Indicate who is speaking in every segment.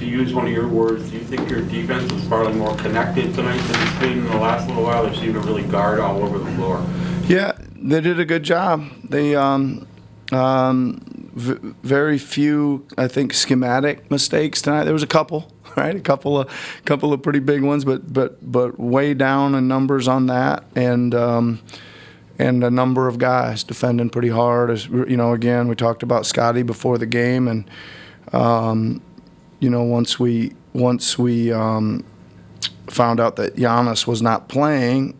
Speaker 1: use one of your words, do you think your defense is probably more connected tonight than it's been in the last little while? They seem to really guard all over the floor.
Speaker 2: Yeah, they did a good job. They very few, I think, schematic mistakes tonight. There was a couple, right? A couple of pretty big ones, but way down in numbers on that, and a number of guys defending pretty hard. As you know, again, we talked about Scotty before the game, and once we found out that Giannis was not playing,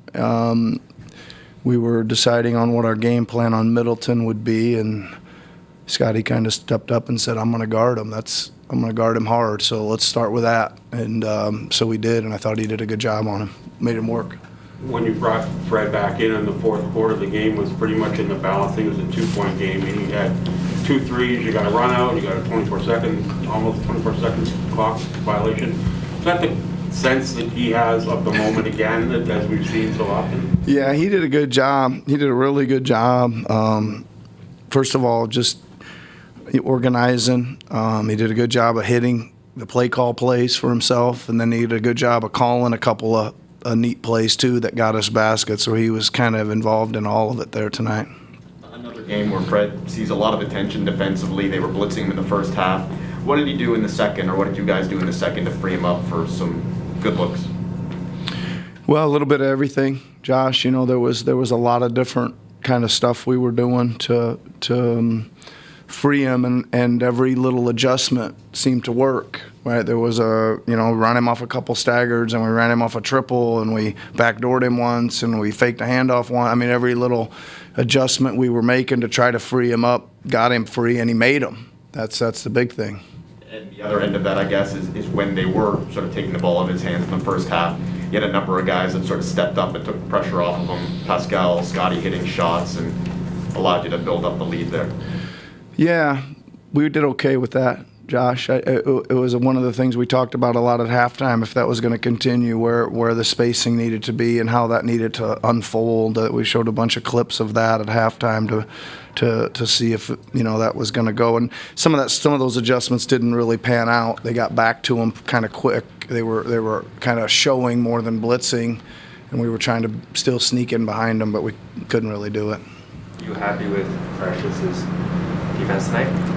Speaker 2: we were deciding on what our game plan on Middleton would be, and Scotty kind of stepped up and said, "I'm going to guard him. I'm going to guard him hard. So let's start with that." And so we did, and I thought he did a good job on him. Made him work.
Speaker 1: When you brought Fred back in the fourth quarter, the game was pretty much in the balance. I think it was a 2-point game. And you had 2 threes. You got a run out. You got a 24-second, almost 24-second clock violation. Is that the sense that he has of the moment again, as we've seen so often?
Speaker 2: Yeah, he did a good job. He did a really good job. First of all, just organizing. He did a good job of hitting the play call plays for himself, and then he did a good job of calling a couple of neat plays too that got us baskets. So he was kind of involved in all of it there tonight.
Speaker 3: Another game where Fred sees a lot of attention defensively. They were blitzing him in the first half. What did he do in the second, or what did you guys do in the second to free him up for some good looks?
Speaker 2: Well, a little bit of everything, Josh. You know, there was a lot of different kind of stuff we were doing to free him, and every little adjustment seemed to work. Right, there was ran him off a couple staggers, and we ran him off a triple, and we backdoored him once, and we faked a handoff one. I mean, every little adjustment we were making to try to free him up got him free, and he made them. That's the big thing.
Speaker 3: And the other end of that, I guess, is when they were sort of taking the ball out of his hands in the first half. You had a number of guys that sort of stepped up and took the pressure off of him. Pascal, Scotty hitting shots, and allowed you to build up the lead there.
Speaker 2: Yeah, we did okay with that, Josh. It was one of the things we talked about a lot at halftime, if that was going to continue, where the spacing needed to be and how that needed to unfold. We showed a bunch of clips of that at halftime to see if that was going to go. And some of those adjustments didn't really pan out. They got back to them kind of quick. They were kind of showing more than blitzing, and we were trying to still sneak in behind them, but we couldn't really do it.
Speaker 4: You happy with Precious' defense tonight?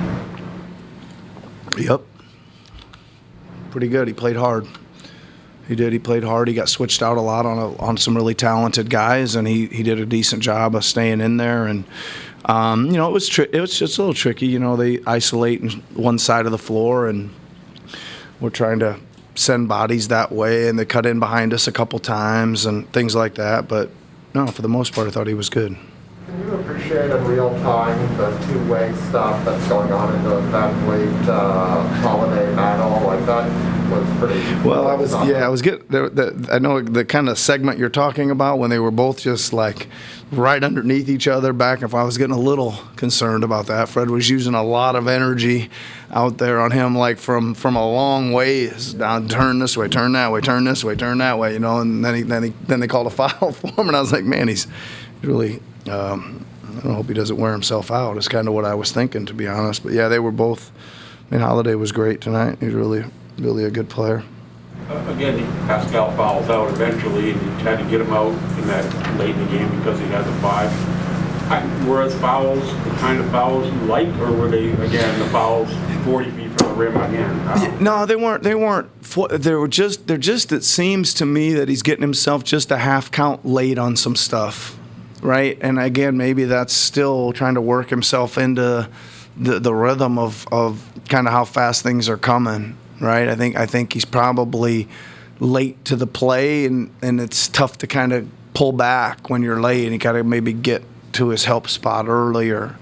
Speaker 2: Yep. Pretty good. He played hard. He did. He played hard. He got switched out a lot on some really talented guys, and he did a decent job of staying in there. And it was just a little tricky. They isolate in one side of the floor, and we're trying to send bodies that way, and they cut in behind us a couple times and things like that. But no, for the most part, I thought he was good.
Speaker 5: Can you appreciate in real time the two-way stuff that's going on in the Van Vliet holiday battle? Like, that was pretty.
Speaker 2: Well, I was getting. I know the kind of segment you're talking about when they were both just like right underneath each other, back and forth. I was getting a little concerned about that. Fred was using a lot of energy out there on him, like from a long ways down. Turn this way, turn that way, turn this way, turn that way. And then they called a foul for him, and I was like, man, he's really. I hope he doesn't wear himself out. Is kind of what I was thinking, to be honest. But yeah, they were both. Holiday was great tonight. He's really, really a good player.
Speaker 1: Again, Pascal fouls out eventually, and you had to get him out in that late in the game because he has a 5. Were his fouls the kind of fouls you like, or were they, again, the fouls 40 feet from the rim again?
Speaker 2: No, they weren't. They're just. It seems to me that he's getting himself just a half count late on some stuff. Right, and again, maybe that's still trying to work himself into the rhythm of kind of how fast things are coming. Right, I think he's probably late to the play, and it's tough to kind of pull back when you're late, and you got to maybe get to his help spot earlier.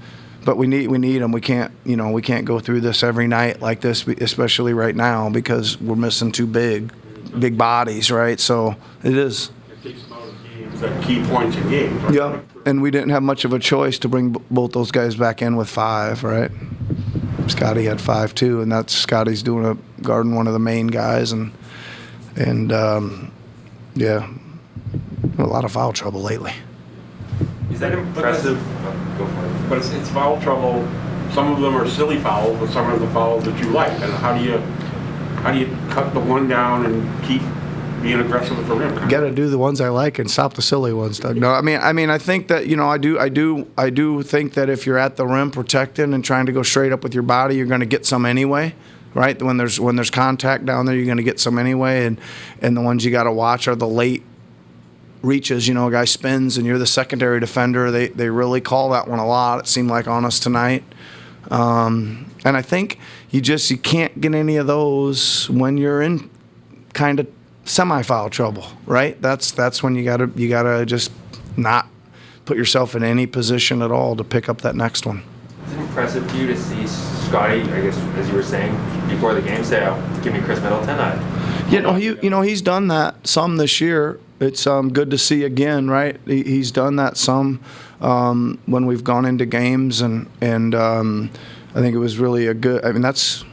Speaker 2: But we need him. We can't go through this every night like this, especially right now, because we're missing two big bodies. Right, so it is.
Speaker 1: At key points in games. Right?
Speaker 2: Yeah, and we didn't have much of a choice to bring both those guys back in with 5, right? Scotty had 5 too, and that's Scotty's guarding one of the main guys, and yeah, a lot of foul trouble lately.
Speaker 4: Is that impressive? Go for it.
Speaker 1: But it's foul trouble. Some of them are silly fouls, but some of the fouls that you like. And how do you how do you cut the one down and keep being aggressive with the rim?
Speaker 2: You got to do the ones I like and stop the silly ones, Doug. No, I mean, I think that I do think that if you're at the rim protecting and trying to go straight up with your body, you're going to get some anyway, right? When there's contact down there, you're going to get some anyway, and the ones you got to watch are the late reaches. A guy spins and you're the secondary defender. They really call that one a lot. It seemed like on us tonight, and I think you can't get any of those when you're in kind of semi-foul trouble, right? That's when you gotta just not put yourself in any position at all to pick up that next one.
Speaker 4: Is it impressive to you to see Scotty, I guess, as you were saying before the game, say, "Oh, give me Chris Middleton"?
Speaker 2: He's done that some this year. It's good to see again, right? He's done that some when we've gone into games, and I think it was really a good. I mean, it's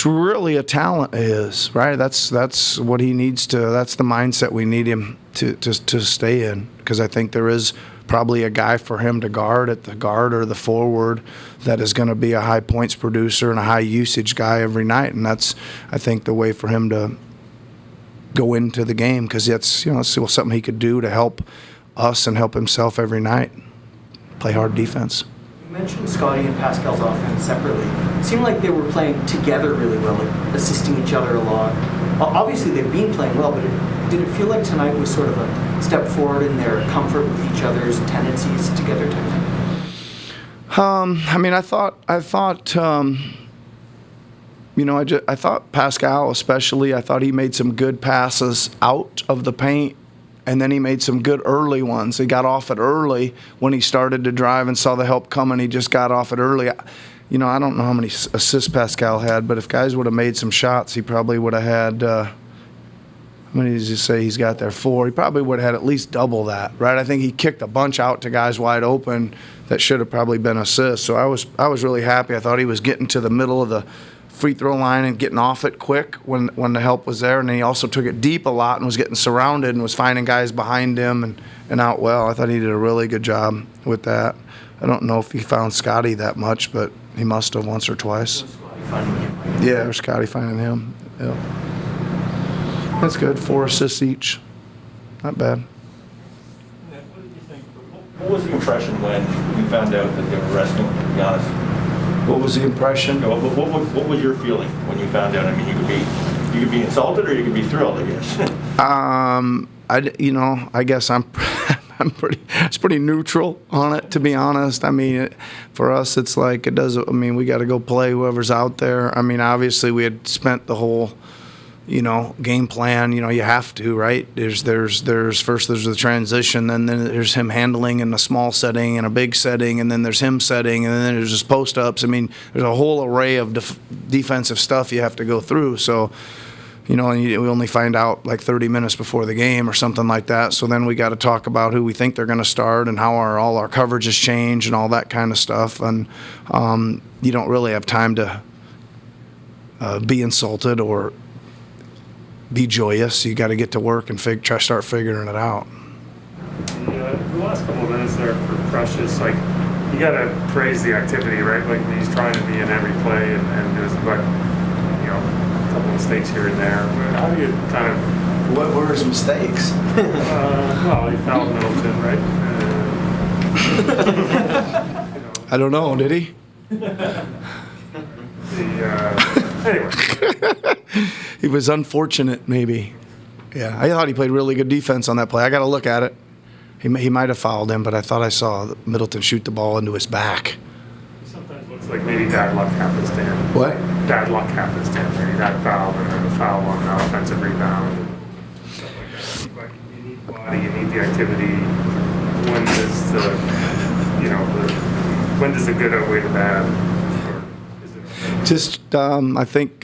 Speaker 2: really a talent of his, right? That's what he needs to. That's the mindset we need him to stay in, because I think there is probably a guy for him to guard at the guard or the forward that is going to be a high points producer and a high usage guy every night, and that's, I think, the way for him to go into the game, because that's something he could do to help us and help himself every night. Play hard defense.
Speaker 6: You mentioned Scotty and Pascal's offense separately. It seemed like they were playing together really well, like assisting each other a lot. Obviously, they've been playing well, but did it feel like tonight was sort of a step forward in their comfort with each other's tendencies together type thing?
Speaker 2: I thought Pascal especially, I thought he made some good passes out of the paint, and then he made some good early ones. He got off it early when he started to drive and saw the help coming. He just got off it early. I don't know how many assists Pascal had, but if guys would have made some shots, he probably would have had, how many did you say he's got there? 4. He probably would have had at least double that, right? I think he kicked a bunch out to guys wide open that should have probably been assists. So I was really happy. I thought he was getting to the middle of the free throw line and getting off it quick when the help was there, and then he also took it deep a lot and was getting surrounded and was finding guys behind him and out well. I thought he did a really good job with that. I don't know if he found Scotty that much, but he must have once or twice. Yeah, or Scotty finding him. Yeah. That's good. 4 assists each. Not bad.
Speaker 7: What did you think? What was the impression when you found out that they were resting, to be honest?
Speaker 2: What was the impression?
Speaker 7: What was your feeling when you found out? I mean, you could be insulted or you could be thrilled, I guess.
Speaker 2: I guess I'm pretty neutral on it, to be honest. I mean, for us, it's like it does. I mean, we got to go play whoever's out there. I mean, obviously, we had spent the whole, game plan. You have to, right? There's first there's the transition, then there's him handling in a small setting and a big setting, and then there's him setting, and then there's just post ups. I mean, there's a whole array of defensive stuff you have to go through. So, and we only find out like 30 minutes before the game or something like that. So then we got to talk about who we think they're going to start and how all our coverages change and all that kind of stuff. And you don't really have time to be insulted or be joyous. You got to get to work and start figuring it out.
Speaker 8: The last couple of minutes there for Precious, like, you got to praise the activity, right? Like, he's trying to be in every play and there's, but, a couple mistakes here and there. How do you kind of...
Speaker 2: What were his mistakes?
Speaker 8: Well, he fouled Middleton, right?
Speaker 2: I don't know, did he?
Speaker 8: Anyway.
Speaker 2: He was unfortunate, maybe. Yeah, I thought he played really good defense on that play. I got to look at it. He might have fouled him, but I thought I saw Middleton shoot the ball into his back.
Speaker 8: Sometimes looks like maybe bad luck happens to him.
Speaker 2: What?
Speaker 8: Bad luck happens to him. Maybe he got fouled and then the foul on the offensive rebound and stuff like that. But you need body, you need the activity. When does when does the good outweigh the bad? Or is it...
Speaker 2: Just, I think,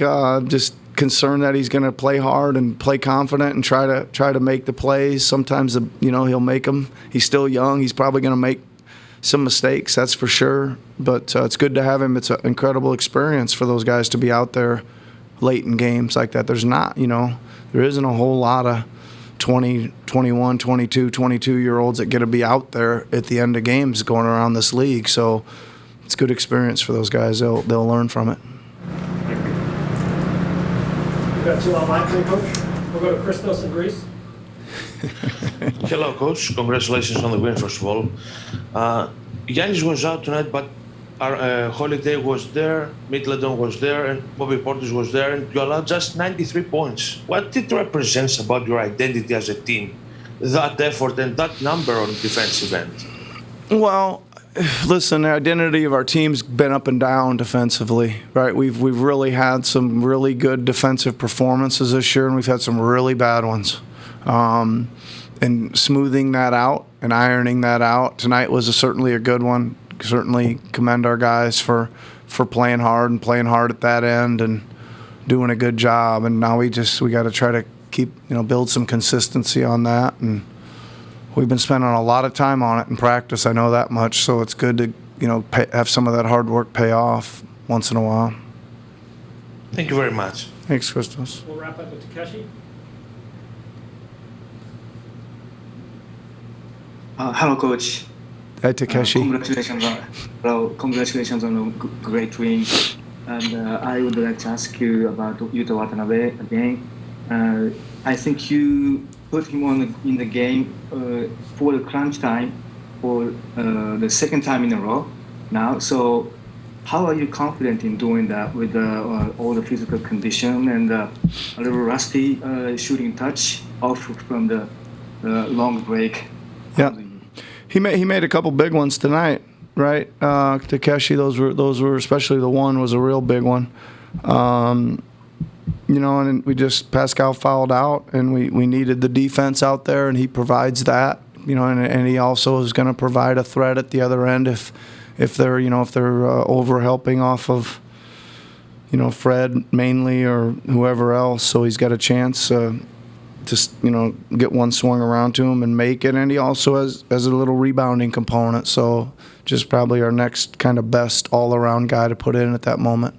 Speaker 2: just concerned that he's going to play hard and play confident and try to make the plays. Sometimes, he'll make them. He's still young. He's probably going to make some mistakes, that's for sure. But it's good to have him. It's an incredible experience for those guys to be out there late in games like that. There's not, there isn't a whole lot of 20, 21, 22, 22-year-olds that get to be out there at the end of games going around this league. So it's a good experience for those guys. They'll learn from it.
Speaker 9: We've got two online for you, Coach. We'll go to Christos in Greece.
Speaker 10: Hello, Coach. Congratulations on the win, first of all. Giannis was out tonight, but our Holiday was there, Middleton was there, and Bobby Portis was there, and you allowed just 93 points. What it represents about your identity as a team, that effort and that number on defensive end?
Speaker 2: Well, listen, the identity of our team's been up and down defensively, right? We've really had some really good defensive performances this year, and we've had some really bad ones. And smoothing that out and ironing that out tonight was certainly a good one. Certainly commend our guys for playing hard and playing hard at that end and doing a good job. And now we got to try to keep, build some consistency on that. And we've been spending a lot of time on it in practice. I know that much. So it's good to, have some of that hard work pay off once in a while.
Speaker 10: Thank you very much.
Speaker 2: Thanks, Christos.
Speaker 9: We'll wrap up with Takeshi.
Speaker 11: Hello, Coach.
Speaker 2: Hi, Takeshi.
Speaker 11: Congratulations on a great win. And I would like to ask you about Yuta Watanabe again. I think you put him in the game for the crunch time for the second time in a row now. So how are you confident in doing that with all the physical condition and a little rusty shooting touch off from the long break?
Speaker 2: Yeah. He made a couple big ones tonight, right? Takeshi, those were especially the one was a real big one. And Pascal fouled out, and we needed the defense out there, and he provides that, and he also is going to provide a threat at the other end if they're over helping off of Fred mainly or whoever else. So he's got a chance. Just get one swung around to him and make it, and he also has a little rebounding component. So just probably our next kind of best all-around guy to put in at that moment.